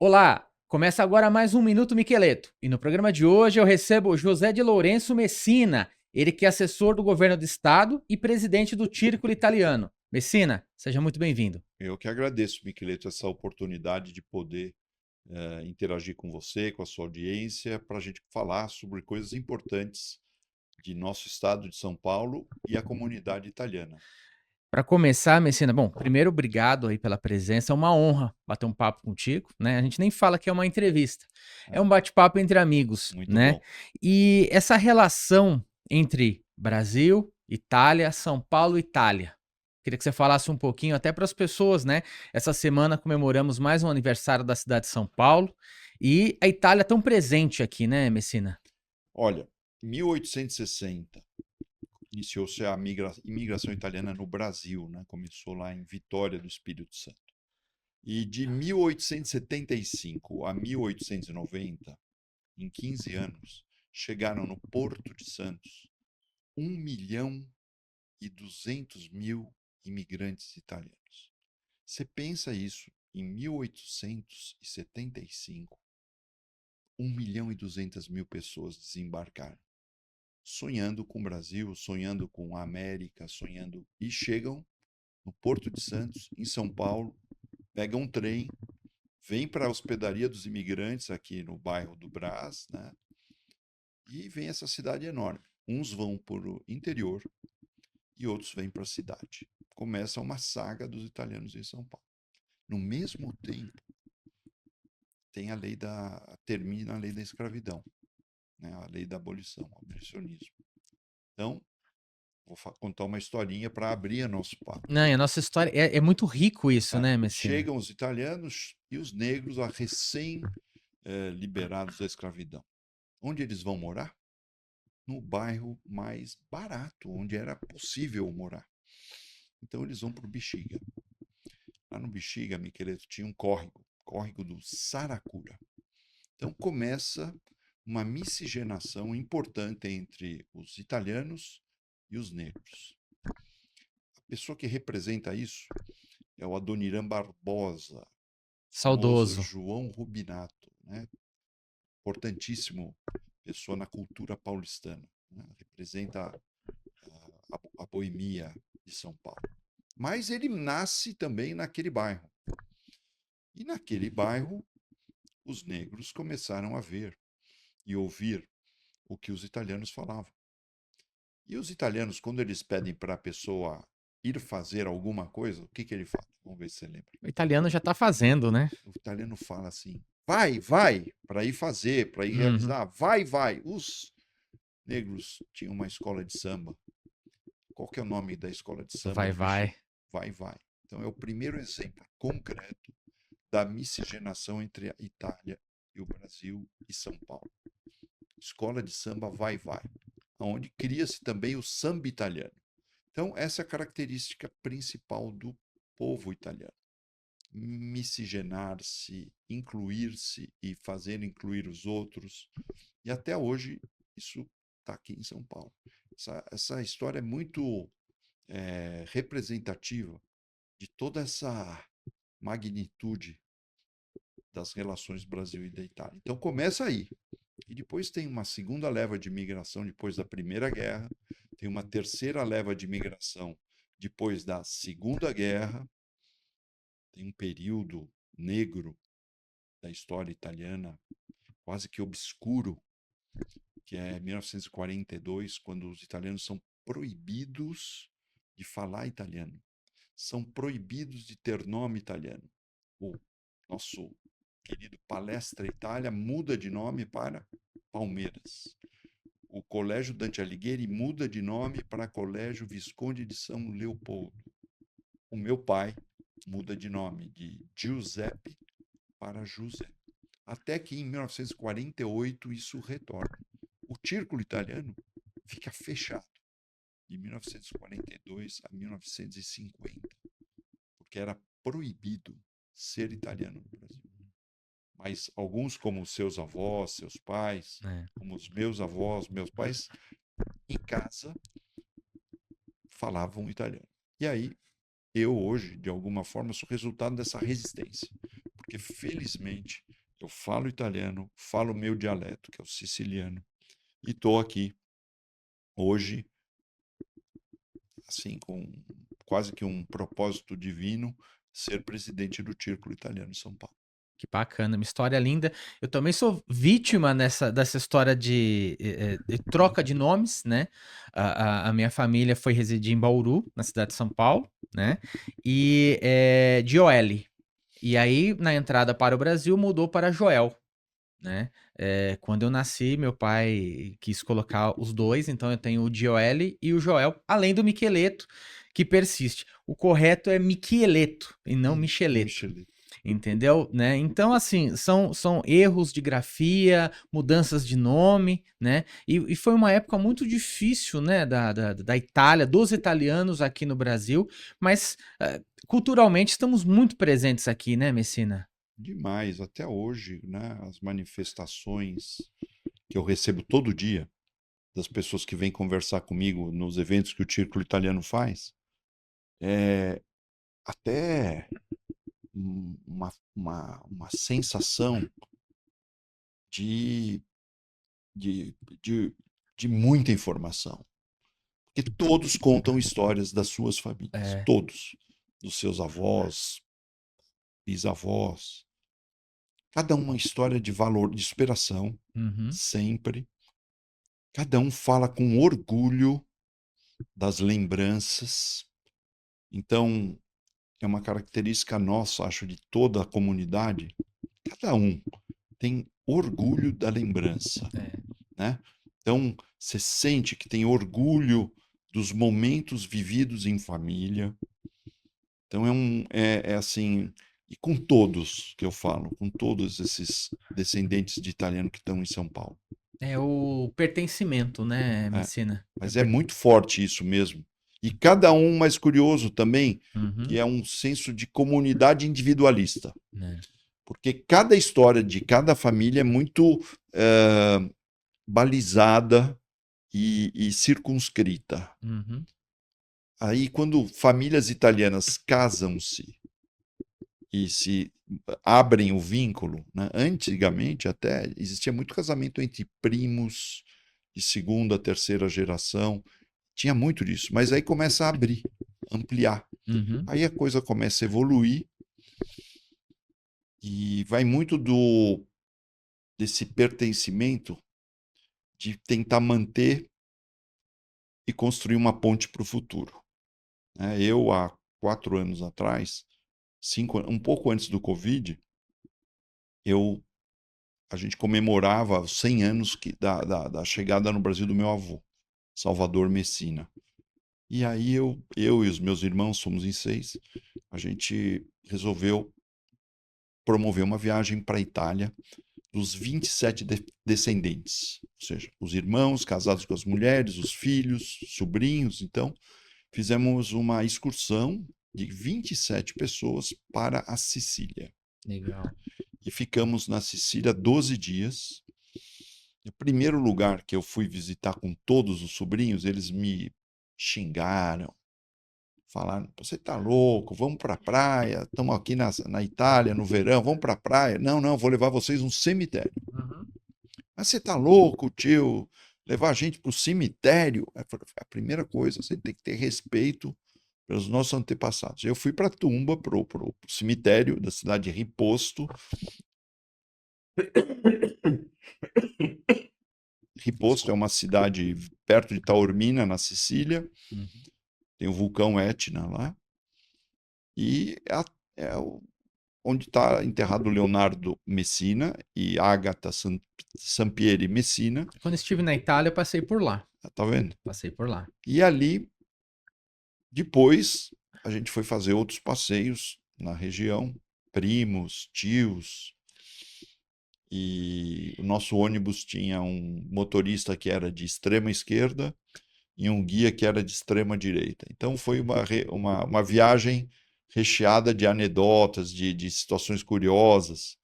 Olá, começa agora mais um Minuto Miqueleto. E no programa de hoje eu recebo o José de Lourenço Messina, ele que é assessor do governo do estado e presidente do Círculo Italiano. Messina, seja muito bem-vindo. Eu que agradeço, Miqueleto, essa oportunidade de poder interagir com você, com a sua audiência, para a gente falar sobre coisas importantes de nosso estado de São Paulo e a comunidade italiana. Para começar, Messina, bom, primeiro obrigado aí pela presença, é uma honra bater um papo contigo, né? A gente nem fala que é uma entrevista, é um Ah, bate-papo entre amigos, muito né? bom. E essa relação entre Brasil, Itália, São Paulo e Itália. Queria que você falasse um pouquinho, até para as pessoas, né? Essa semana comemoramos mais um aniversário da cidade de São Paulo e a Itália tão presente aqui, né, Messina? Olha, 1860 iniciou-se a imigração italiana no Brasil, né? Começou lá em Vitória do Espírito Santo. E de 1875 a 1890, em 15 anos, chegaram no Porto de Santos 1.200.000 imigrantes italianos. Você pensa isso em 1875, 1.200.000 pessoas desembarcaram, sonhando com o Brasil, sonhando com a América, sonhando e chegam no Porto de Santos, em São Paulo, pegam um trem, vêm para a hospedaria dos imigrantes aqui no bairro do Brás, né? E vem essa cidade enorme. Uns vão para o interior e outros vêm para a cidade. Começa uma saga dos italianos em São Paulo. No mesmo tempo, tem a lei termina a lei da escravidão, né? A lei da abolição, o abolicionismo. Então, vou contar uma historinha para abrir a nosso papo. Não, e a nossa história é muito rico isso, né, Messina? Chegam os italianos e os negros a recém liberados da escravidão. Onde eles vão morar? No bairro mais barato, onde era possível morar. Então eles vão para o Bexiga. Lá no Bexiga, Miqueleto, tinha um córrego do Saracura. Então começa uma miscigenação importante entre os italianos e os negros. A pessoa que representa isso é o Adoniran Barbosa, famoso Saudoso. João Rubinato, né? Importantíssimo pessoa na cultura paulistana, né? Representa a boemia de São Paulo. Mas ele nasce também naquele bairro. E naquele bairro, os negros começaram a ver e ouvir o que os italianos falavam. E os italianos, quando eles pedem para a pessoa ir fazer alguma coisa, o que, que ele fala? Vamos ver se você lembra. O italiano já tá fazendo, né? O italiano fala assim: vai, vai, para ir fazer, para ir Uhum. realizar, vai, vai. Os negros tinham uma escola de samba. Qual que é o nome da escola de samba Vai, do Bexiga? vai. Vai, vai. Então é o primeiro exemplo concreto da miscigenação entre a Itália e o Brasil e São Paulo. Escola de samba Vai Vai, onde cria-se também o samba italiano. Então, essa é a característica principal do povo italiano. Miscigenar-se, incluir-se e fazer incluir os outros. E até hoje, isso está aqui em São Paulo. Essa história é muito representativa de toda essa magnitude das relações Brasil e da Itália. Então, começa aí. E depois tem uma segunda leva de imigração depois da Primeira Guerra, tem uma terceira leva de imigração depois da Segunda Guerra, tem um período negro da história italiana, quase que obscuro, que é 1942, quando os italianos são proibidos de falar italiano, são proibidos de ter nome italiano. O nosso querido Palestra Itália muda de nome para Palmeiras. O Colégio Dante Alighieri muda de nome para Colégio Visconde de São Leopoldo. O meu pai muda de nome de Giuseppe para José. Até que em 1948 isso retorna. O círculo italiano fica fechado de 1942 a 1950, porque era proibido ser italiano no Brasil. Mas alguns, como seus avós, seus pais, É. como os meus avós, meus pais, em casa falavam italiano. E aí, eu hoje, de alguma forma, sou resultado dessa resistência. Porque, felizmente, Eu falo italiano, falo meu dialeto, que é o siciliano, e estou aqui hoje, assim, com quase que um propósito divino, ser presidente do Círculo Italiano de São Paulo. Que bacana, uma história linda. Eu também sou vítima dessa história de troca de nomes, né? A minha família foi residir em Bauru, na cidade de São Paulo, né? E de Joelle. E aí, na entrada para o Brasil, mudou para Joel, né? Quando eu nasci, meu pai quis colocar os dois, então eu tenho o Joelle e o Joel, além do Micheleto, que persiste. O correto é Michieleto e não Micheleto. Michele. Entendeu? Né? Então, assim, são erros de grafia, mudanças de nome, né? E foi uma época muito difícil, né? Da Itália, dos italianos aqui no Brasil, mas culturalmente estamos muito presentes aqui, né, Messina? Demais, até hoje, né? As manifestações que eu recebo todo dia das pessoas que vêm conversar comigo nos eventos que o Círculo Italiano faz, é até uma sensação de, de, de, de muita informação. Porque todos contam histórias das suas famílias, É. todos, dos seus avós, bisavós, cada uma história de valor, de superação, Uhum. sempre. Cada um fala com orgulho das lembranças. Então, é uma característica nossa, acho, de toda a comunidade. Cada um tem orgulho da lembrança, É. né? Então, você sente que tem orgulho dos momentos vividos em família. Então, é assim, e com todos que eu falo, com todos esses descendentes de italiano que estão em São Paulo. É o pertencimento, né, É, Messina? mas é muito forte isso mesmo. E cada um mais curioso também, que Uhum. é um senso de comunidade individualista. É. Porque cada história de cada família é muito balizada e circunscrita. Uhum. Aí, quando famílias italianas casam-se e se abrem o vínculo, né? Antigamente até existia muito casamento entre primos de segunda, terceira geração, tinha muito disso, mas aí começa a abrir, ampliar. Uhum. Aí a coisa começa a evoluir e vai muito desse pertencimento de tentar manter e construir uma ponte para o futuro. Eu, há 4 anos atrás, um pouco antes do Covid, a gente comemorava os 100 anos da chegada no Brasil do meu avô, Salvador Messina. E aí eu e os meus irmãos, somos em 6, a gente resolveu promover uma viagem para a Itália dos 27 descendentes, ou seja, os irmãos casados com as mulheres, os filhos, sobrinhos. Então, fizemos uma excursão de 27 pessoas para a Sicília. Legal. E ficamos na Sicília 12 dias. O primeiro lugar que eu fui visitar com todos os sobrinhos, eles me xingaram, falaram: você tá louco, vamos para a praia, estamos aqui na Itália no verão, vamos para a praia. Não, não, vou levar vocês num cemitério. Uhum. Mas você tá louco, tio? Levar a gente para o cemitério? A primeira coisa, você tem que ter respeito pelos nossos antepassados. Eu fui para Tumba, pro cemitério da cidade de Riposto. Riposto é uma cidade perto de Taormina, na Sicília. Uhum. Tem o vulcão Etna lá. E onde está enterrado Leonardo Messina e Agatha Sampieri Messina. Quando estive na Itália, eu passei por lá. Tá vendo? Passei por lá. E ali, depois, a gente foi fazer outros passeios na região, primos, tios. E o nosso ônibus tinha um motorista que era de extrema esquerda e um guia que era de extrema direita. Então foi uma viagem recheada de anedotas, de situações curiosas.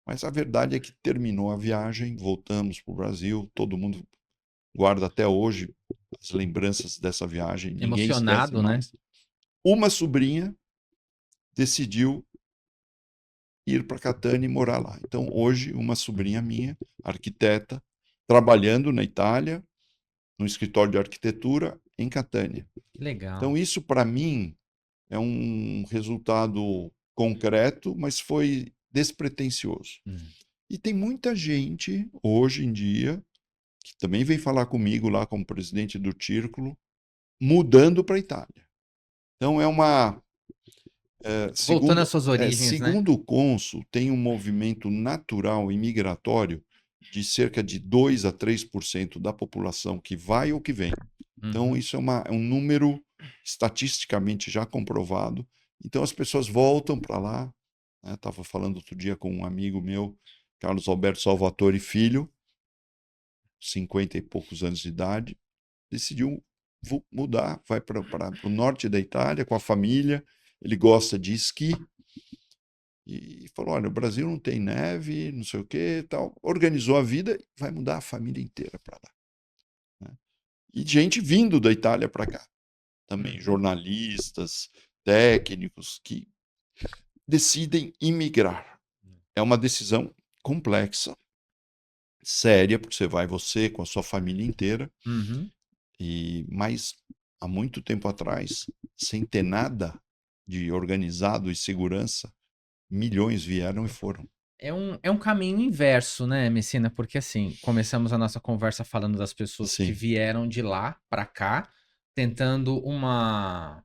Mas a verdade é que terminou a viagem, voltamos para o Brasil, todo mundo guarda até hoje as lembranças dessa viagem, ninguém esquece Emocionado, né? mais. Uma sobrinha decidiu ir para Catânia e morar lá. Então, hoje, uma sobrinha minha, arquiteta, trabalhando na Itália, no escritório de arquitetura em Catânia. Legal. Então, isso para mim é um resultado concreto, mas foi despretensioso. E tem muita gente, hoje em dia, que também vem falar comigo lá como presidente do Círculo, mudando para a Itália. Então, Voltando às suas origens, né? segundo o cônsul, tem um movimento natural e migratório de cerca de 2 a 3% da população que vai ou que vem. Então, isso é um número estatisticamente já comprovado. Então, as pessoas voltam para lá. Estava falando outro dia com um amigo meu, Carlos Alberto Salvatore Filho, 50 e poucos anos de idade, decidiu mudar, vai para o norte da Itália com a família. Ele gosta de esqui e falou: olha, o Brasil não tem neve, não sei o que, tal. Organizou a vida e vai mudar a família inteira para lá. Né? E gente vindo da Itália para cá também, jornalistas, técnicos que decidem imigrar. É uma decisão complexa, séria, porque você com a sua família inteira, mas há muito tempo atrás, sem ter nada de organizado e segurança, milhões vieram e foram. É um caminho inverso, né, Messina? Porque assim, começamos a nossa conversa falando das pessoas que Sim, vieram de lá para cá, tentando uma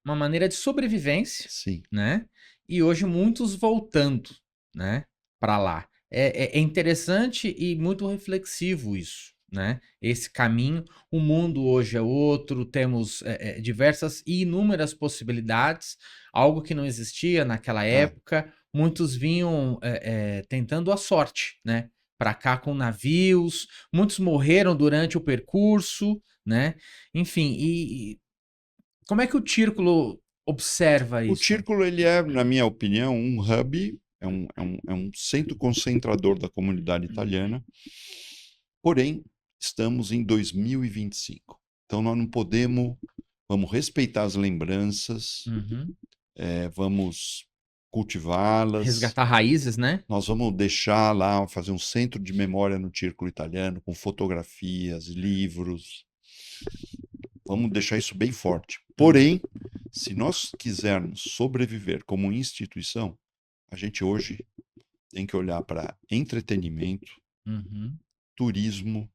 maneira de sobrevivência, sim. né? E hoje muitos voltando, né, para lá. É interessante e muito reflexivo isso, né? Esse caminho. O mundo hoje é outro, temos diversas e inúmeras possibilidades, algo que não existia naquela É. época. Muitos vinham tentando a sorte, né? Para cá com navios, muitos morreram durante o percurso, né? Enfim, e como é que o Círculo observa O isso? Círculo, ele é, na minha opinião, um hub, é um centro concentrador da comunidade italiana, porém, estamos em 2025. Então, nós não podemos, vamos respeitar as lembranças, vamos cultivá-las, Resgatar raízes, né? nós vamos deixar lá, fazer um centro de memória no Círculo Italiano, com fotografias, livros, vamos deixar isso bem forte. Porém, se nós quisermos sobreviver como instituição, a gente hoje tem que olhar para entretenimento, turismo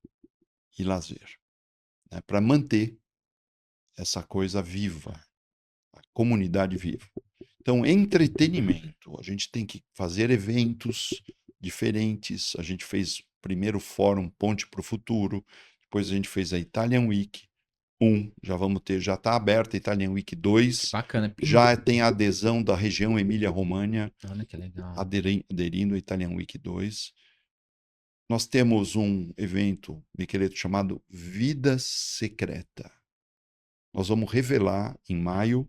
e lazer, né? Para manter essa coisa viva, a comunidade viva. Então, entretenimento, a gente tem que fazer eventos diferentes. A gente fez primeiro o fórum Ponte para o Futuro, depois a gente fez a Italian Week 1, já está aberta a Italian Week Que 2, bacana. já tem a adesão da região Emília-Romagna Olha que legal. aderindo à Italian Week 2. Nós temos um evento, Micheleto, chamado Vida Secreta. Nós vamos revelar em maio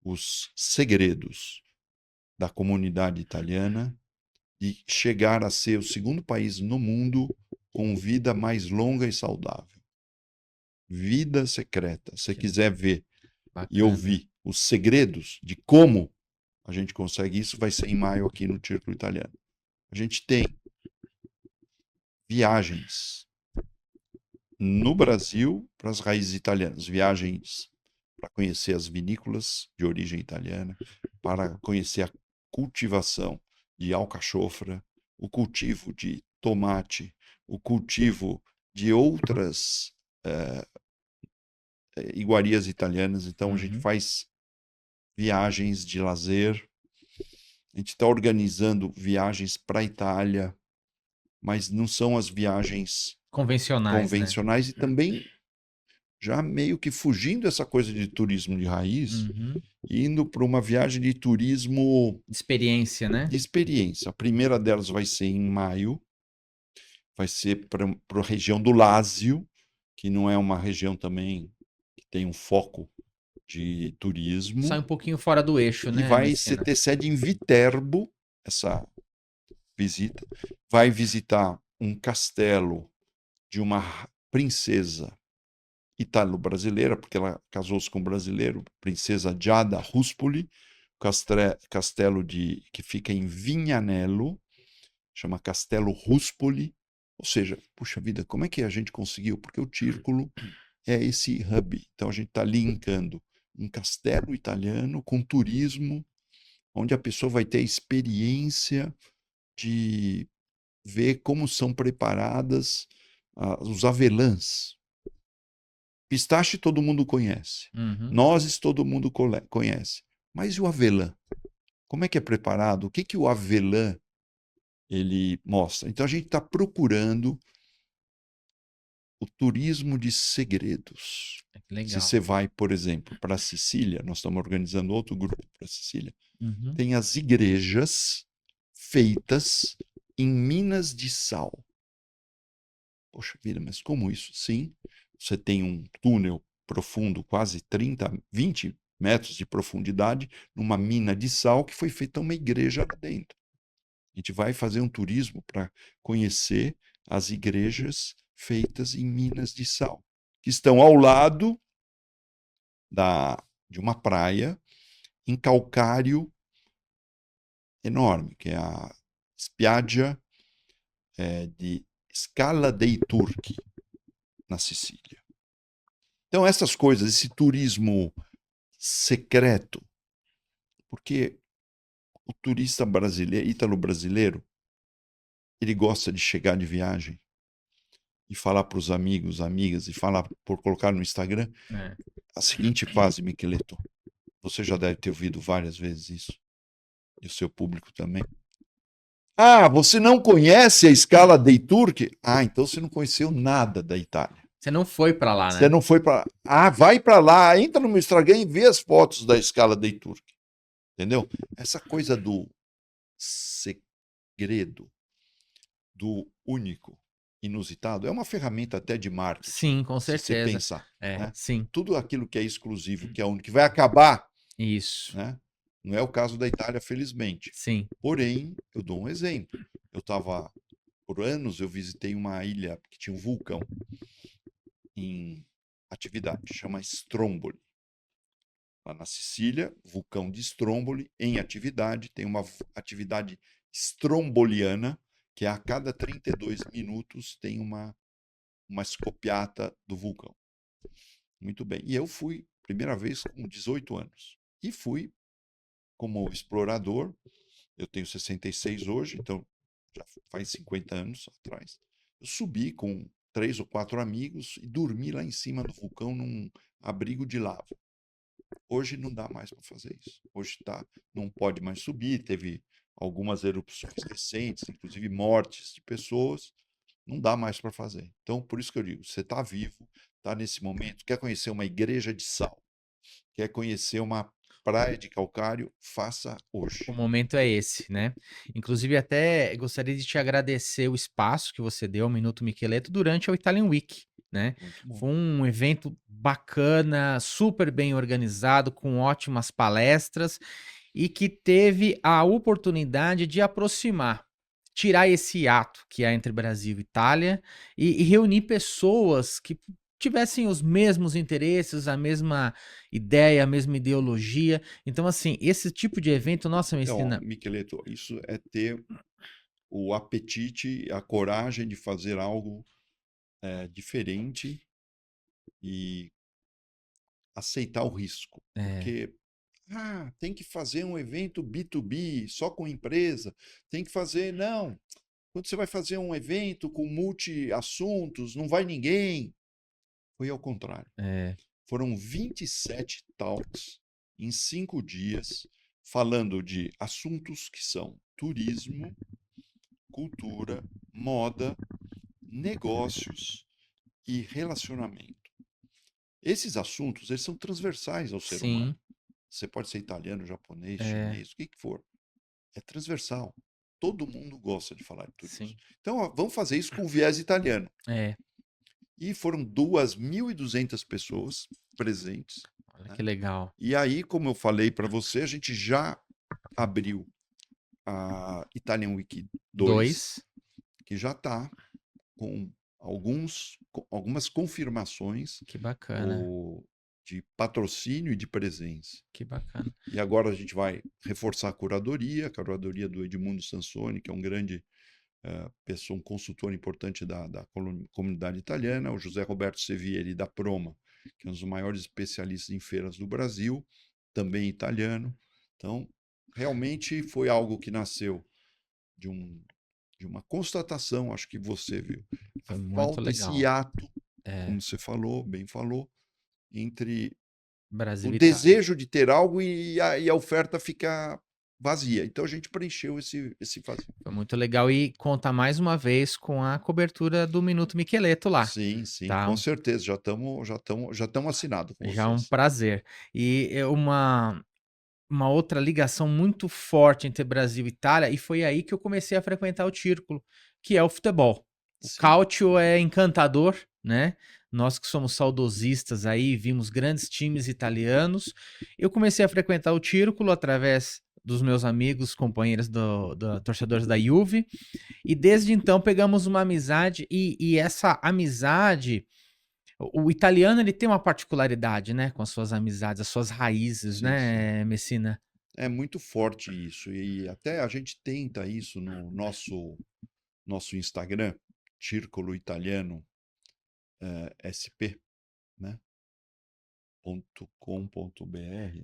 os segredos da comunidade italiana de chegar a ser o segundo país no mundo com vida mais longa e saudável. Vida Secreta. Se você quiser ver e ouvir os segredos de como a gente consegue isso, vai ser em maio aqui no Círculo Italiano. A gente tem viagens no Brasil para as raízes italianas, viagens para conhecer as vinícolas de origem italiana, para conhecer a cultivação de alcachofra, o cultivo de tomate, o cultivo de outras iguarias italianas. Então, a gente faz viagens de lazer, a gente está organizando viagens para a Itália, mas não são as viagens Convencionais, né? convencionais e também já meio que fugindo dessa coisa de turismo de raiz, indo para uma viagem de turismo Experiência, né? de experiência. A primeira delas vai ser em maio, vai ser para a região do Lázio, que não é uma região também que tem um foco de turismo, Sai um pouquinho fora do eixo, e né, vai Messina? ter sede em Viterbo, essa visita. Vai visitar um castelo de uma princesa italo-brasileira, porque ela casou-se com um brasileiro, princesa Giada Ruspoli, castelo que fica em Vignanello, chama Castelo Ruspoli. Ou seja, puxa vida, como é que a gente conseguiu? Porque o Círculo é esse hub. Então a gente está linkando um castelo italiano com turismo, onde a pessoa vai ter a experiência de ver como são preparadas os avelãs. Pistache todo mundo conhece. Uhum. Nozes todo mundo conhece. Mas e o avelã? Como é que é preparado? O que, que o avelã ele mostra? Então a gente está procurando o turismo de segredos. Que Se legal. você vai, por exemplo, para a Sicília, nós estamos organizando outro grupo para a Sicília, Uhum. tem as igrejas feitas em minas de sal. Poxa vida, mas como isso? Sim, você tem um túnel profundo, quase 30, 20 metros de profundidade, numa mina de sal que foi feita uma igreja lá dentro. A gente vai fazer um turismo para conhecer as igrejas feitas em minas de sal, que estão ao lado de uma praia em calcário enorme, que é a Spiaggia di Scala dei Turchi, na Sicília. Então, essas coisas, esse turismo secreto, porque o turista brasileiro, ítalo-brasileiro, ele gosta de chegar de viagem e falar para os amigos, amigas, e falar, por colocar no Instagram, É. a seguinte frase, Micheleto. Você já deve ter ouvido várias vezes isso. E o seu público também. Ah, você não conhece a Scala dei Turchi? Ah, então você não conheceu nada da Itália. Você não foi para lá, Você né? não foi para. Ah, vai para lá, entra no meu Instagram e vê as fotos da Scala dei Turchi. Entendeu? Essa coisa do segredo, do único, inusitado, é uma ferramenta até de marketing, Sim, com se você certeza. pensar. É, Né? sim. Tudo aquilo que é exclusivo, que é único, que vai acabar, Isso. né? Não é o caso da Itália, felizmente. Sim. Porém, eu dou um exemplo. Por anos, eu visitei uma ilha que tinha um vulcão em atividade, chama Stromboli. Lá na Sicília, vulcão de Stromboli em atividade, tem uma atividade stromboliana, que é a cada 32 minutos tem uma escopiata do vulcão. Muito bem. E eu fui, primeira vez, com 18 anos. E fui como explorador. Eu tenho 66 hoje, então já faz 50 anos atrás. Eu subi com 3 ou 4 amigos e dormi lá em cima do vulcão num abrigo de lava. Hoje não dá mais para fazer isso. Hoje não pode mais subir, teve algumas erupções recentes, inclusive mortes de pessoas, não dá mais para fazer. Então, por isso que eu digo, você está vivo, está nesse momento, quer conhecer uma igreja de sal, quer conhecer uma praia de calcário, faça hoje. O momento é esse, né? Inclusive, até gostaria de te agradecer o espaço que você deu ao Minuto Micheleto durante o Italian Week, né? Muito bom. Foi um evento bacana, super bem organizado, com ótimas palestras e que teve a oportunidade de aproximar, tirar esse ato que há entre Brasil e Itália e reunir pessoas que tivessem os mesmos interesses, a mesma ideia, a mesma ideologia. Então, assim, esse tipo de evento, nossa, me Então, ensina. Micheleto, isso é ter o apetite, a coragem de fazer algo diferente e aceitar o risco. É, Porque tem que fazer um evento B2B, só com empresa, tem que fazer. Não. Quando você vai fazer um evento com multi-assuntos, não vai ninguém. Foi ao contrário. é, Foram 27 talks em 5 dias, falando de assuntos que são turismo, cultura, moda, negócios e relacionamento. Esses assuntos, eles são transversais ao ser humano. sim, Você pode ser italiano, japonês, é, chinês, o que que for. É transversal. Todo mundo gosta de falar de turismo. sim, Então, ó, vamos fazer isso com viés italiano. é. E foram 2.200 pessoas presentes. Olha Né? que legal. E aí, como eu falei para você, a gente já abriu a Italian Week 2, 2. que já está com algumas confirmações. Que bacana. O de patrocínio e de presença. Que bacana. E agora a gente vai reforçar a curadoria do Edmundo Sansoni, que é um grande pessoa, um consultor importante da comunidade italiana, o José Roberto Sevieri, da Proma, que é um dos maiores especialistas em feiras do Brasil, também italiano. Então, realmente foi algo que nasceu de, de uma constatação, acho que você viu. A Foi muito falta, esse legal. hiato, É, como você falou, bem falou, entre o Brasil e Itália. desejo de ter algo e a oferta ficar vazia. Então a gente preencheu esse vazio. Foi muito legal e conta mais uma vez com a cobertura do Minuto Miqueleto lá, Sim, sim, tá? com certeza. Já estamos assinados com Já é um vocês. prazer. E é uma outra ligação muito forte entre Brasil e Itália, e foi aí que eu comecei a frequentar o círculo, que é o futebol. O Sim, Calcio é encantador, né? Nós que somos saudosistas aí, vimos grandes times italianos. Eu comecei a frequentar o círculo através dos meus amigos, companheiros torcedores da Juve, e desde então pegamos uma amizade, e essa amizade, o italiano ele tem uma particularidade, né, com as suas amizades, as suas raízes, sim, sim. né, Messina? É muito forte isso. E até a gente tenta isso no nosso Instagram, Círculo Italiano SP, né? .com.br,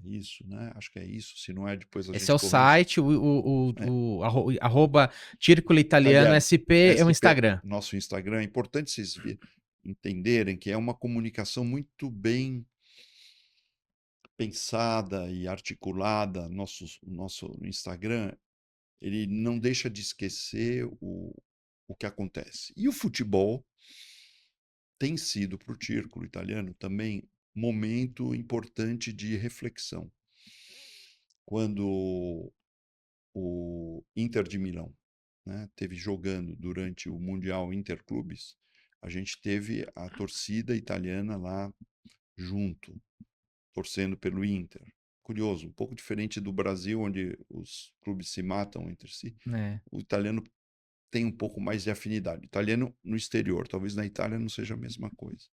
isso, né? Acho que é isso. Se não é, depois a Esse é gente o corrige. site, É, arroba Círculo Italiano italiano, SP é o SP, Instagram. nosso Instagram. É importante vocês entenderem que é uma comunicação muito bem pensada e articulada. Nosso Instagram, ele não deixa de esquecer o que acontece. E o futebol tem sido para o círculo italiano também momento importante de reflexão. Quando o Inter de Milão, né, teve jogando durante o Mundial Interclubes, a gente teve a torcida italiana lá junto, torcendo pelo Inter. Curioso, um pouco diferente do Brasil, onde os clubes se matam entre si. É, O italiano tem um pouco mais de afinidade. O italiano no exterior, talvez na Itália não seja a mesma coisa.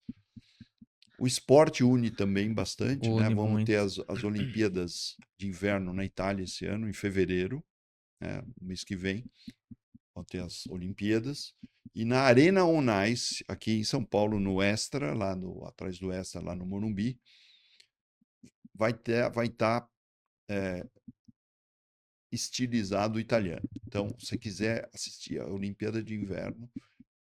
O esporte une também bastante, né? une Vamos ter muito. as Olimpíadas de Inverno na Itália esse ano, em fevereiro, né? Mês que vem, vão ter as Olimpíadas. E na Arena On Ice, aqui em São Paulo, no Extra, atrás do Extra, lá no Morumbi, vai estar estilizado italiano. Então, se você quiser assistir a Olimpíada de Inverno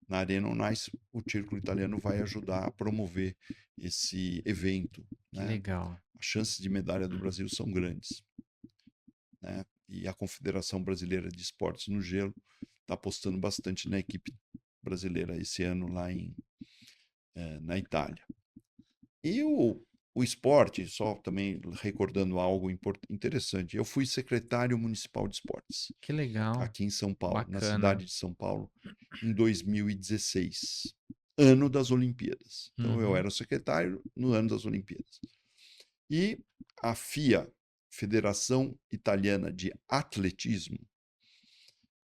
na Arena On Ice, o Círculo Italiano vai ajudar a promover esse evento, Que né? legal. As chances de medalha do Brasil são grandes, né? E a Confederação Brasileira de Esportes no Gelo está apostando bastante na equipe brasileira esse ano lá na Itália. E o esporte, só também recordando algo interessante, eu fui secretário municipal de esportes Que legal. aqui em São Paulo, na Bacana. cidade de São Paulo, em 2016, ano das Olimpíadas. Então eu Uhum. era secretário no ano das Olimpíadas. E a FIA, Federação Italiana de Atletismo,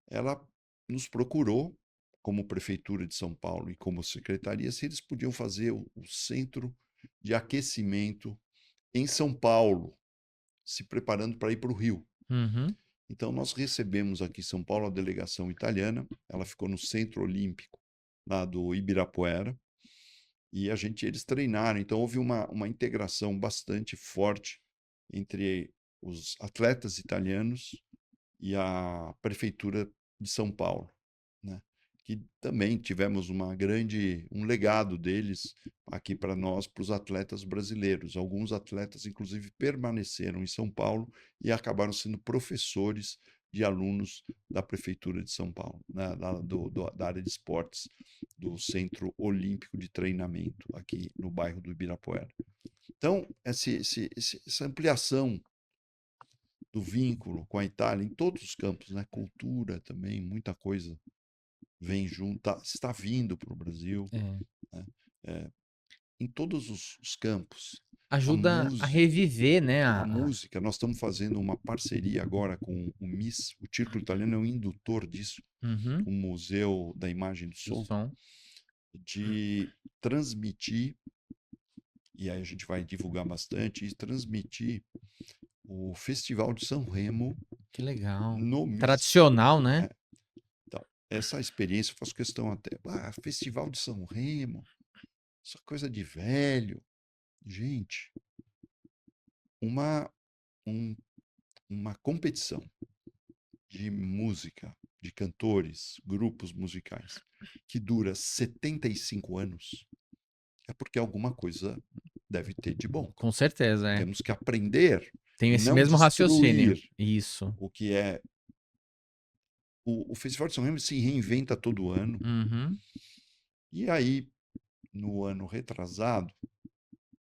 ela nos procurou como prefeitura de São Paulo e como secretaria se eles podiam fazer o centro de aquecimento em São Paulo, se preparando para ir para o Rio. Uhum. Então, nós recebemos aqui em São Paulo a delegação italiana, ela ficou no Centro Olímpico, lá do Ibirapuera, e eles treinaram. Então, houve uma integração bastante forte entre os atletas italianos e a Prefeitura de São Paulo, né? Que também tivemos um legado deles aqui para nós, para os atletas brasileiros. Alguns atletas, inclusive, permaneceram em São Paulo e acabaram sendo professores de alunos da Prefeitura de São Paulo, né? Da área de esportes, do Centro Olímpico de Treinamento, aqui no bairro do Ibirapuera. Então, essa ampliação do vínculo com a Itália em todos os campos, né? Cultura também, muita coisa vem junto, está vindo para o Brasil, É. né? É, em todos os campos. A Ajuda a música, reviver, né, a música, nós estamos fazendo uma parceria agora com o MIS, o Círculo Italiano é um indutor disso, Uhum. o Museu da Imagem e do Do Som, som. de transmitir e aí a gente vai divulgar bastante e transmitir o Festival de São Remo Que legal. no Mississippi. Tradicional, né? É, então, essa experiência, eu faço questão até. Festival de São Remo, essa coisa de velho. Gente, uma, um- uma competição de música, de cantores, grupos musicais, que dura 75 anos, é porque alguma coisa deve ter de bom. Com certeza, é. Temos que aprender Tenho e esse não mesmo raciocínio. destruir Isso. o que é. O Festival de São Remo se reinventa todo ano. Uhum. E aí, no ano retrasado,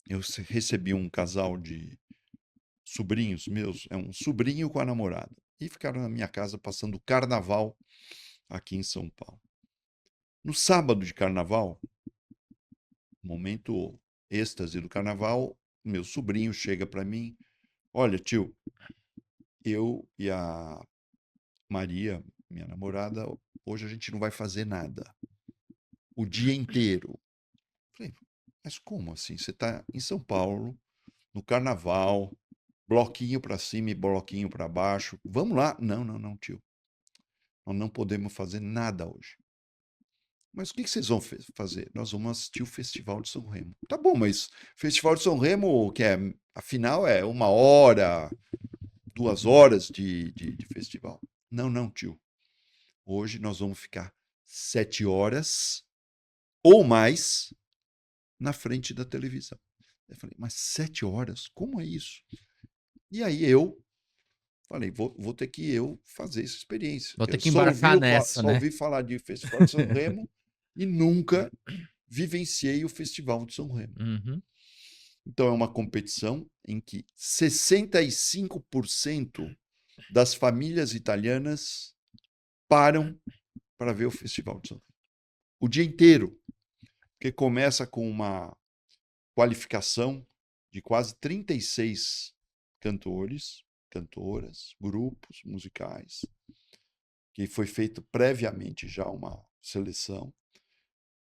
eu recebi um casal de sobrinhos meus, é um sobrinho com a namorada, e ficaram na minha casa passando o carnaval aqui em São Paulo. No sábado de carnaval, momento êxtase do carnaval, meu sobrinho chega para mim: Olha, tio, eu e a Maria, minha namorada, hoje a gente não vai fazer nada. O dia inteiro. Falei, mas como assim? Você está em São Paulo, no carnaval, bloquinho para cima e bloquinho para baixo. Vamos lá. Não, não, não, tio. Nós não podemos fazer nada hoje. Mas o que vocês vão fazer? Nós vamos assistir o Festival de São Remo. Tá bom, mas Festival de São Remo, que é, afinal, é 1 hora, 2 horas de festival. Não, não, tio. Hoje nós vamos ficar 7 horas ou mais na frente da televisão. Eu falei, mas 7 horas? Como é isso? E aí eu falei, vou ter que eu fazer essa experiência. Vou ter Eu que embarcar nessa, só né? ouvi falar de Festival de São Remo e nunca vivenciei o Festival de São Remo. Uhum. Então é uma competição em que 65% das famílias italianas param para ver o Festival de São Remo. O dia inteiro, porque começa com uma qualificação de quase 36 cantores, cantoras, grupos musicais, que foi feito previamente já uma seleção.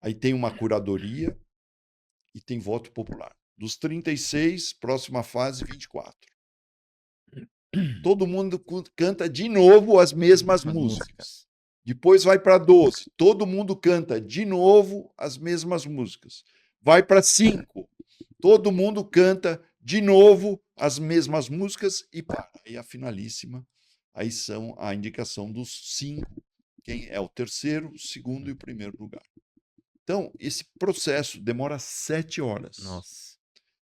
Aí tem uma curadoria e tem voto popular. Dos 36, próxima fase, 24. Todo mundo canta de novo as mesmas músicas. Depois vai para 12. Todo mundo canta de novo as mesmas músicas. Vai para 5. Todo mundo canta de novo as mesmas músicas e para. E a finalíssima, aí são a indicação dos 5, quem é o terceiro, o segundo e o primeiro lugar. Então, esse processo demora 7 horas. Nossa.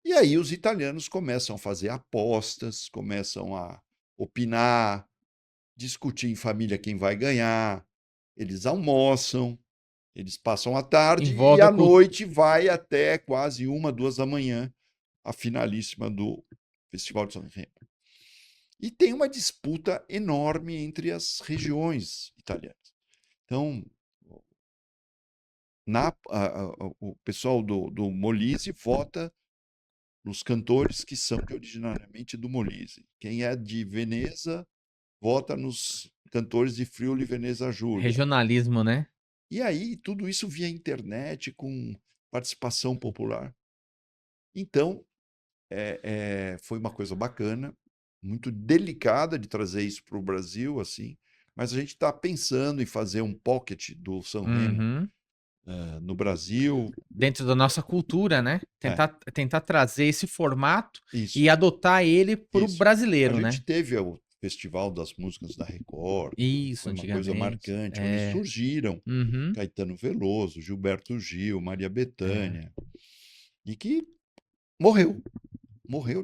E aí os italianos começam a fazer apostas, começam a opinar, discutir em família quem vai ganhar. Eles almoçam, eles passam a tarde e Envolve à a noite vai até quase 1, 2 da manhã a finalíssima do Festival de São Remo. E tem uma disputa enorme entre as regiões italianas. Então, o pessoal do Molise vota nos cantores que são originariamente do Molise. Quem é de Veneza vota nos cantores de Friuli, Veneza, Giulia. regionalismo, né? E aí, tudo isso via internet, com participação popular. Então, foi uma coisa bacana, muito delicada de trazer isso para o Brasil, assim, mas a gente está pensando em fazer um pocket do São Remo Uhum. no Brasil. Dentro da nossa cultura, né? É, Tentar trazer esse formato isso, e adotar ele pro isso. A brasileiro, gente né? teve o Festival das Músicas da Record, Isso, foi uma coisa antigamente. marcante, onde É. surgiram Uhum. Caetano Veloso, Gilberto Gil, Maria É. Bethânia, e que morreu,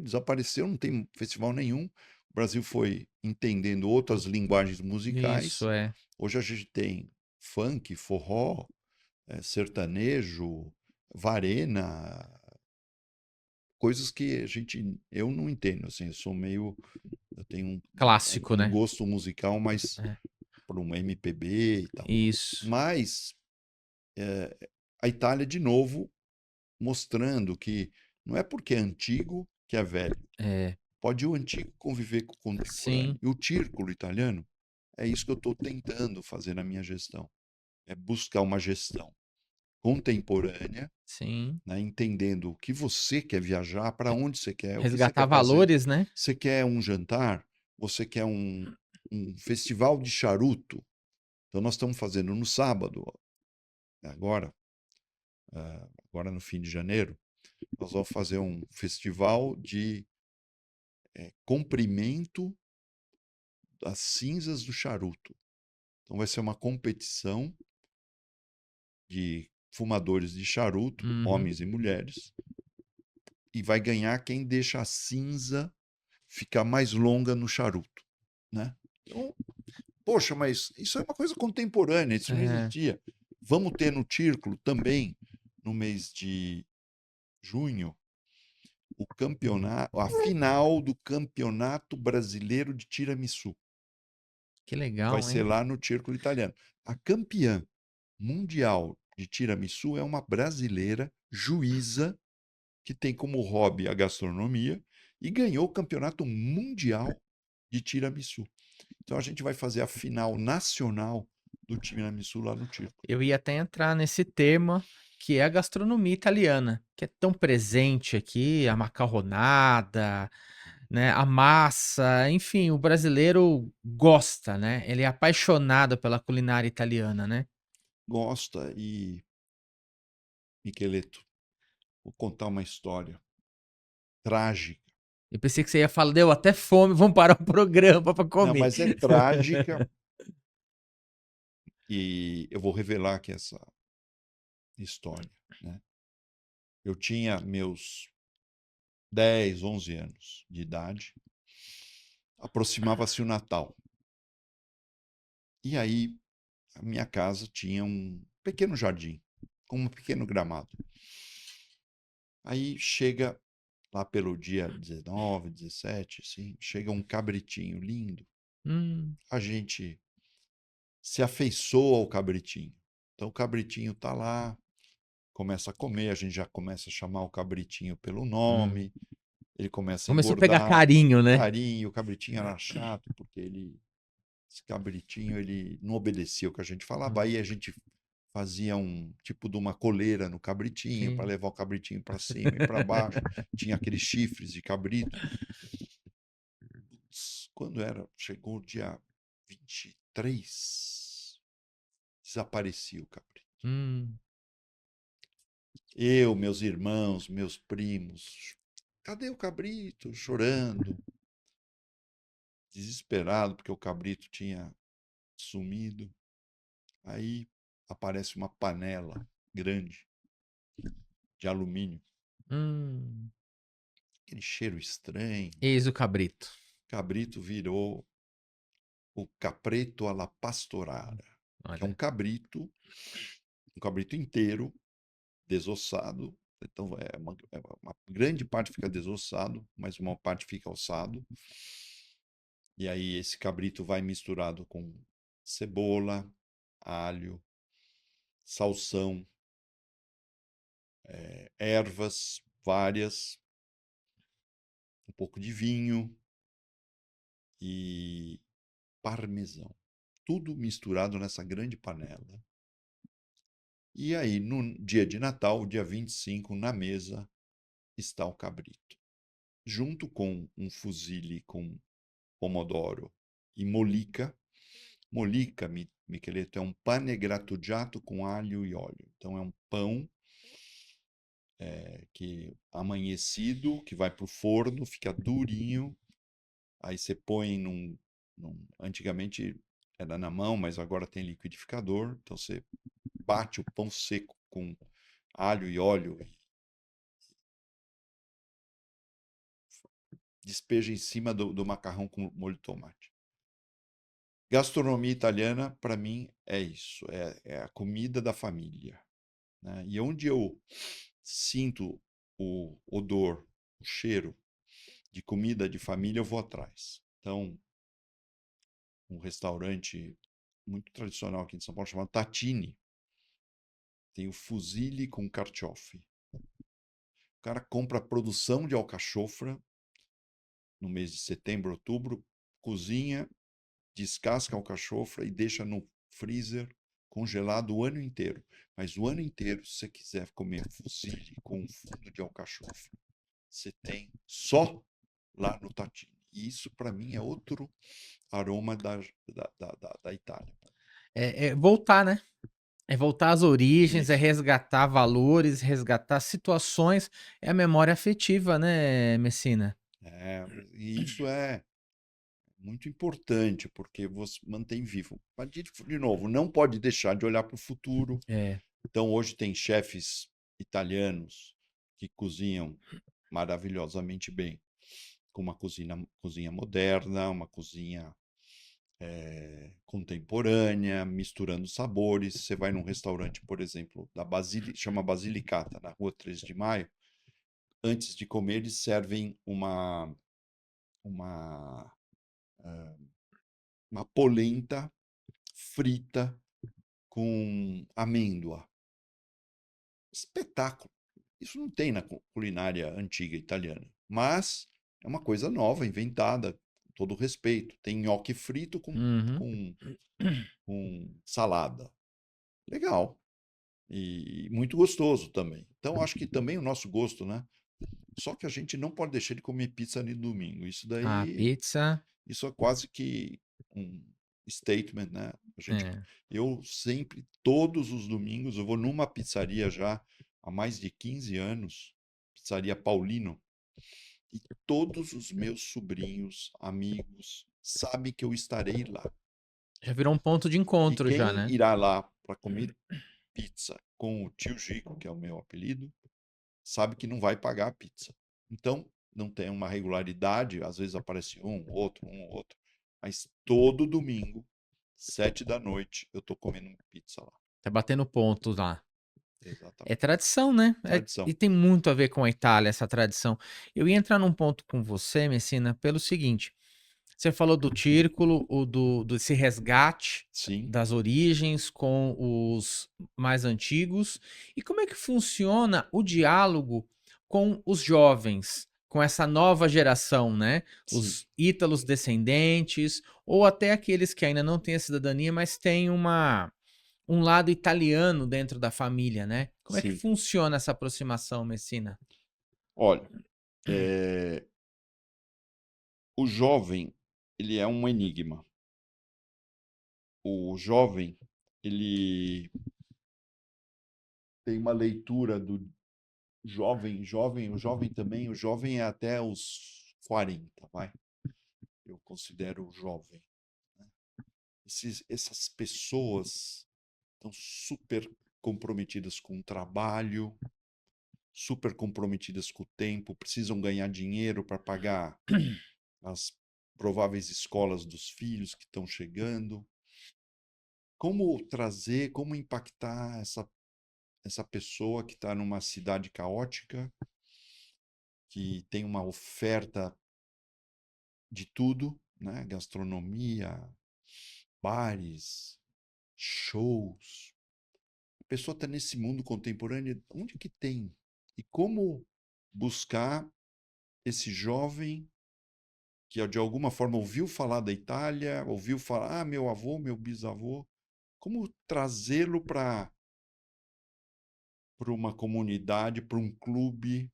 desapareceu, não tem festival nenhum. O Brasil foi entendendo outras linguagens musicais. Isso, é. Hoje a gente tem funk, forró, sertanejo, varena, coisas que eu não entendo, assim, eu tenho Clássico, um né? gosto musical mais É. para um MPB e tal. Isso. Mas a Itália, de novo, mostrando que não é porque é antigo que é velho. É. Pode o antigo conviver com o contemporâneo. Sim. E o círculo italiano é isso que eu estou tentando fazer na minha gestão. É buscar uma gestão contemporânea, Sim. né, entendendo o que você quer viajar, para onde você quer, o que você Resgatar quer fazer. valores, né? Você quer um jantar? Você quer um festival de charuto? Então, nós estamos fazendo no sábado, agora, agora no fim de janeiro, nós vamos fazer um festival de comprimento das cinzas do charuto. Então, vai ser uma competição de fumadores de charuto, Uhum. homens e mulheres, e vai ganhar quem deixa a cinza ficar mais longa no charuto, né? Então, poxa, mas isso é uma coisa contemporânea, isso não É. existia. Vamos ter no Círculo também, no mês de junho, o campeonato, a final do Campeonato Brasileiro de Tiramisu. Que Vai legal, ser hein? lá no Círculo Italiano. A campeã mundial de tiramisu é uma brasileira juíza que tem como hobby a gastronomia e ganhou o campeonato mundial de tiramisu. Então a gente vai fazer a final nacional do tiramisu lá no Círculo. Eu ia até entrar nesse tema, que é a gastronomia italiana, que é tão presente aqui, a macarronada, né, a massa, enfim, o brasileiro gosta, né? Ele é apaixonado pela culinária italiana, né? Gosta e, Miqueleto, vou contar uma história trágica. Eu pensei que você ia falar, deu até fome, vamos parar o programa para Não, comer. mas é trágica e eu vou revelar aqui essa história, né? Eu tinha meus 10, 11 anos de idade, aproximava-se o Natal. E aí, a minha casa tinha um pequeno jardim, com um pequeno gramado. Aí chega lá pelo dia 19, 17, assim, chega um cabritinho lindo. Hum, A gente se afeiçoa ao cabritinho. Então o cabritinho tá lá, começa a comer, a gente já começa a chamar o cabritinho pelo hum. nome, ele começa a Começou a pegar engordar, carinho, né? carinho, o cabritinho era chato, porque esse cabritinho, ele não obedecia o que a gente falava, Hum, aí a gente fazia um tipo de uma coleira no cabritinho para sim. levar o cabritinho para cima e para baixo, tinha aqueles chifres de cabrito. Quando chegou o dia 23, desaparecia o cabrito. Hum, Eu, meus irmãos, meus primos, cadê o cabrito? Chorando, desesperado, porque o cabrito tinha sumido. Aí aparece uma panela grande de alumínio, hum. aquele cheiro estranho. Eis o cabrito. O cabrito virou o capreto alla pastorara, que é Olha. um cabrito inteiro, desossado. Então, uma grande parte fica desossado, mas uma parte fica ossado. E aí esse cabrito vai misturado com cebola, alho, salsão, ervas várias, um pouco de vinho e parmesão. Tudo misturado nessa grande panela. E aí, no dia de Natal, dia 25, na mesa, está o cabrito. Junto com um fusilli com pomodoro e molica. Molica, Micheleto, é um pane grattugiato com alho e óleo. Então, é um pão que amanhecido, que vai para o forno, fica durinho. Aí você põe antigamente era na mão, mas agora tem liquidificador. Então, você bate o pão seco com alho e óleo, despeja em cima do macarrão com molho de tomate. Gastronomia italiana, para mim, é isso. É a comida da família. Né? E onde eu sinto o odor, o cheiro de comida de família, eu vou atrás. Então, um restaurante muito tradicional aqui em São Paulo chamado Tatini tem o fusilli com carciofi. O cara compra a produção de alcachofra no mês de setembro, outubro, cozinha, descasca a alcachofra e deixa no freezer congelado o ano inteiro. Mas o ano inteiro, se você quiser comer fusilli com fundo de alcachofra, você tem só lá no Tatini. E isso, para mim, é outro aroma da Itália. É voltar, né? É voltar às origens, é Isso. resgatar valores, resgatar situações, é a memória afetiva, né, Messina? E isso é muito importante, porque você mantém vivo. Mas, de novo, não pode deixar de olhar para o futuro. É. Então, hoje tem chefes italianos que cozinham maravilhosamente bem, com uma cozinha moderna, uma cozinha contemporânea, misturando sabores. Você vai num restaurante, por exemplo, chama Basilicata, na rua 13 de Maio. Antes de comer, eles servem uma, uma polenta frita com amêndoa. Espetáculo. Isso não tem na culinária antiga italiana, mas é uma coisa nova, inventada, com todo respeito. Tem nhoque frito Uhum. com, com salada. Legal. E muito gostoso também. Então, acho que também o nosso gosto, né? Só que a gente não pode deixar de comer pizza no domingo. A pizza, Isso é quase que um statement, né? é. Eu sempre, todos os domingos, eu vou numa pizzaria já há mais de 15 anos, pizzaria Paulino, e todos os meus sobrinhos, amigos, sabem que eu estarei lá. Já virou um ponto de E encontro já, quem né? irá lá para comer pizza com o tio Gico, que é o meu apelido, sabe que não vai pagar a pizza. Então, não tem uma regularidade, às vezes aparece um, outro. Mas todo domingo, 7 da noite, eu tô comendo pizza lá. Tá batendo ponto lá. É Exatamente. tradição, né? Tradição. E tem muito a ver com a Itália, essa tradição. Eu ia entrar num ponto com você, Messina, pelo seguinte: você falou do círculo, desse resgate Sim, das origens com os mais antigos. E como é que funciona o diálogo com os jovens, com essa nova geração, né? sim, Os ítalos descendentes, ou até aqueles que ainda não têm a cidadania, mas têm um lado italiano dentro da família, né? Como é que sim. funciona essa aproximação, Messina? Olha, o jovem, ele é um enigma. O jovem, ele tem uma leitura do o jovem também, o jovem é até os 40, vai. Eu considero jovem. Essas pessoas estão super comprometidas com o trabalho, super comprometidas com o tempo, precisam ganhar dinheiro para pagar as prováveis escolas dos filhos que estão chegando. Como trazer, como impactar essa pessoa que está numa cidade caótica, que tem uma oferta de tudo, né? Gastronomia, bares, shows. A pessoa está nesse mundo contemporâneo, onde que tem? E como buscar esse jovem que de alguma forma ouviu falar da Itália, ouviu falar, meu avô, meu bisavô, como trazê-lo para uma comunidade, para um clube,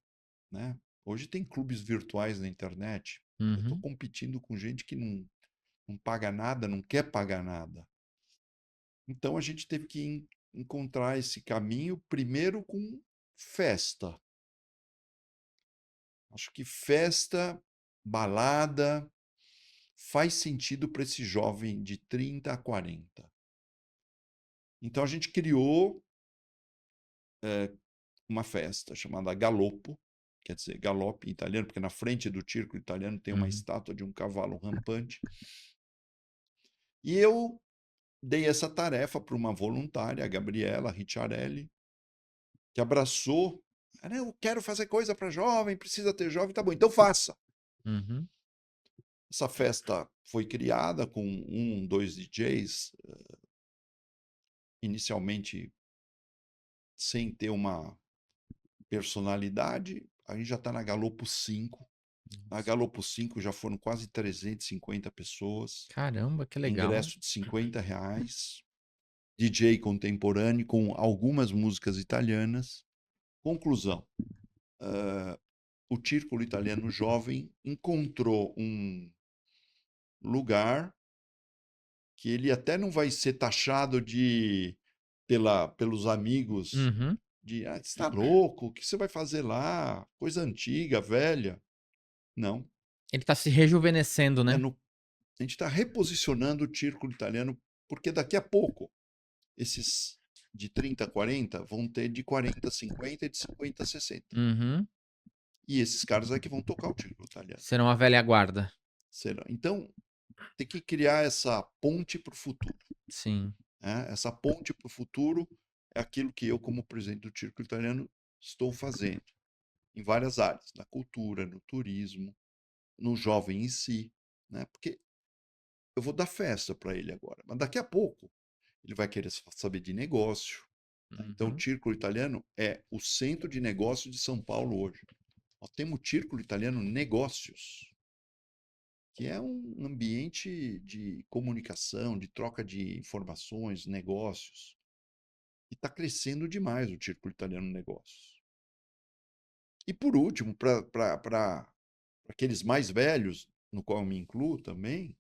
né? Hoje tem clubes virtuais na internet. Eu estou Uhum. competindo com gente que não paga nada, não quer pagar nada. Então a gente teve que encontrar esse caminho primeiro com festa. Acho que festa, balada, faz sentido para esse jovem de 30 a 40. Então a gente criou uma festa chamada Galoppo, quer dizer, galope em italiano, porque na frente do círculo italiano tem uma Uhum. estátua de um cavalo rampante. E eu dei essa tarefa para uma voluntária, a Gabriela Ricciarelli, que abraçou. Eu quero fazer coisa para jovem, precisa ter jovem, tá bom, então faça. Uhum. Essa festa foi criada com dois DJs, inicialmente sem ter uma personalidade. A gente já está na Galopo 5. Na Nossa. Galopo 5 já foram quase 350 pessoas. Caramba, que legal. Ingresso de R$ 50. DJ contemporâneo com algumas músicas italianas. Conclusão, o Círculo Italiano Jovem encontrou um lugar que ele até não vai ser taxado pelos amigos Uhum. de você está louco? O que você vai fazer lá? Coisa antiga, velha. Não. Ele tá se rejuvenescendo, É né? a gente está reposicionando o Círculo Italiano, porque daqui a pouco esses de 30 a 40 vão ter de 40 a 50 e de 50 a 60. Uhum. E esses caras é que vão tocar o Círculo Italiano. Serão a velha guarda. Será? Então, tem que criar essa ponte para o futuro. Sim. Né? Essa ponte para o futuro é aquilo que eu, como presidente do Círculo Italiano, estou fazendo em várias áreas, na cultura, no turismo, no jovem em si, né? Porque eu vou dar festa para ele agora, mas daqui a pouco ele vai querer saber de negócio. Né? Então, o Uhum. Círculo Italiano é o centro de negócio de São Paulo hoje. Nós temos o Círculo Italiano Negócios, que é um ambiente de comunicação, de troca de informações, negócios. E está crescendo demais o Círculo Italiano Negócios. E por último, para aqueles mais velhos, no qual eu me incluo também,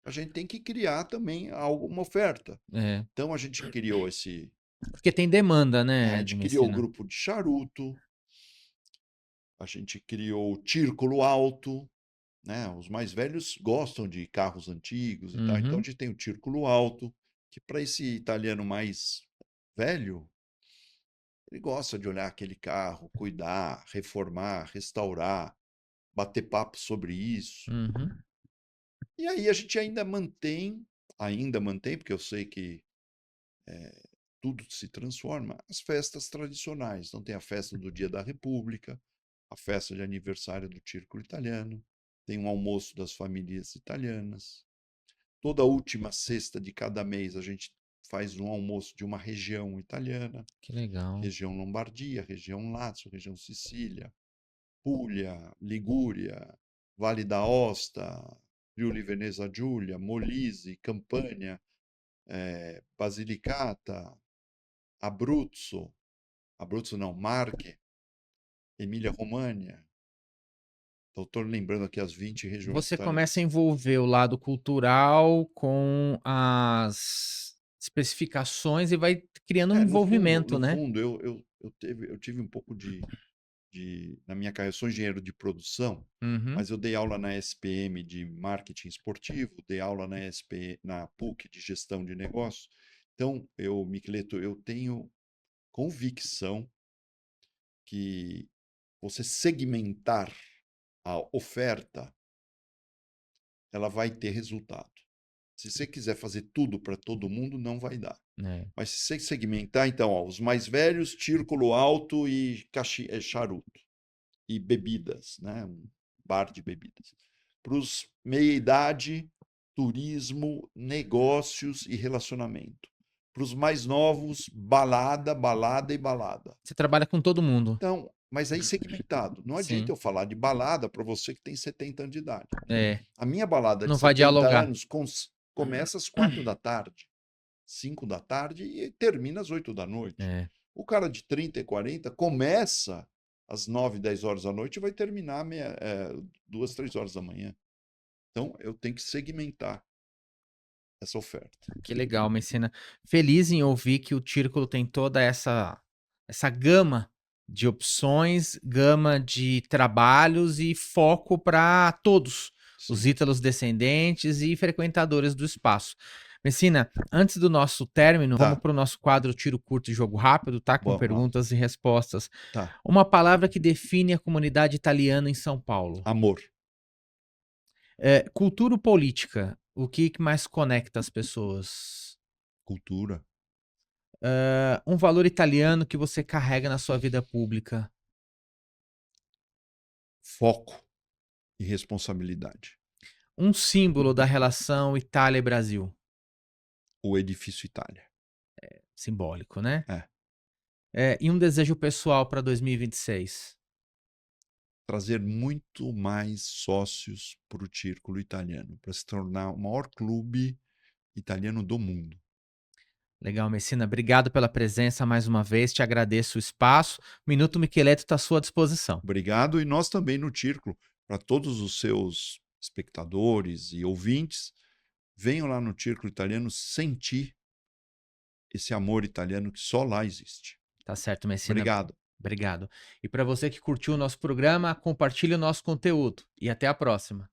a gente tem que criar também alguma oferta. É. Então a gente criou esse. Porque tem demanda, A né, gente criou o Messina? grupo de charuto, a gente criou o Círculo Alto, né? Os mais velhos gostam de carros antigos e tal. Então a Uhum. gente tem o Círculo Alto, que para esse italiano mais velho, ele gosta de olhar aquele carro, cuidar, reformar, restaurar, bater papo sobre isso. Uhum. E aí a gente ainda mantém, porque eu sei que tudo se transforma, as festas tradicionais. Então tem a festa do Dia da República, a festa de aniversário do Círculo Italiano, tem um almoço das famílias italianas. Toda última sexta de cada mês a gente faz um almoço de uma região italiana, Que legal. região Lombardia, região Lácio, região Sicília, Puglia, Ligúria, Vale d'Aosta, Friuli Venezia Giulia, Molise, Campania, Basilicata, Abruzzo, Abruzzo não, Marche, Emília-Romagna. Estou lembrando aqui as 20 regiões Você começa a italianas. envolver o lado cultural com as especificações e vai criando um No fundo, envolvimento, né? eu tive um pouco na minha carreira, eu sou engenheiro de produção, Uhum. mas eu dei aula na SPM de marketing esportivo, dei aula na PUC de gestão de negócios. Então, Miqueleto, eu tenho convicção que você segmentar a oferta, ela vai ter resultado. Se você quiser fazer tudo para todo mundo, não vai dar. É. Mas se você segmentar, então, ó, os mais velhos, círculo alto e charuto. E bebidas, né? Um bar de bebidas. Para os meia-idade, turismo, negócios e relacionamento. Para os mais novos, balada, balada e balada. Você trabalha com todo mundo. Então, mas aí segmentado. Não adianta Sim. eu falar de balada para você que tem 70 anos de idade. É. A minha balada de Não vai 70 dialogar. anos começa às 4 da tarde, 5 da tarde e termina às 8 da noite. É. O cara de 30 e 40 começa às 9, 10 horas da noite e vai terminar 2, 3 horas da manhã. Então, eu tenho que segmentar essa oferta. Que legal, Messina. Feliz em ouvir que o Círculo tem toda essa gama de opções, gama de trabalhos e foco para todos, os Sim. ítalos descendentes e frequentadores do espaço. Messina, antes do nosso término, vamos Tá. para o nosso quadro Tiro Curto e Jogo Rápido, tá? Com Vamos lá. perguntas e respostas. Tá. Uma palavra que define a comunidade italiana em São Paulo. Amor. Cultura ou política? O que mais conecta as pessoas? Cultura. Um valor italiano que você carrega na sua vida pública. Foco e responsabilidade. Um símbolo da relação Itália e Brasil. O edifício Itália. Simbólico, né? É. E um desejo pessoal para 2026. Trazer muito mais sócios para o Círculo Italiano, para se tornar o maior clube italiano do mundo. Legal, Messina. Obrigado pela presença mais uma vez. Te agradeço o espaço. Minuto Micheleto está à sua disposição. Obrigado, e nós também no Círculo, para todos os seus espectadores e ouvintes, venham lá no Círculo Italiano sentir esse amor italiano que só lá existe. Tá certo, Messina. Obrigado. Obrigado. E para você que curtiu o nosso programa, compartilhe o nosso conteúdo. E até a próxima.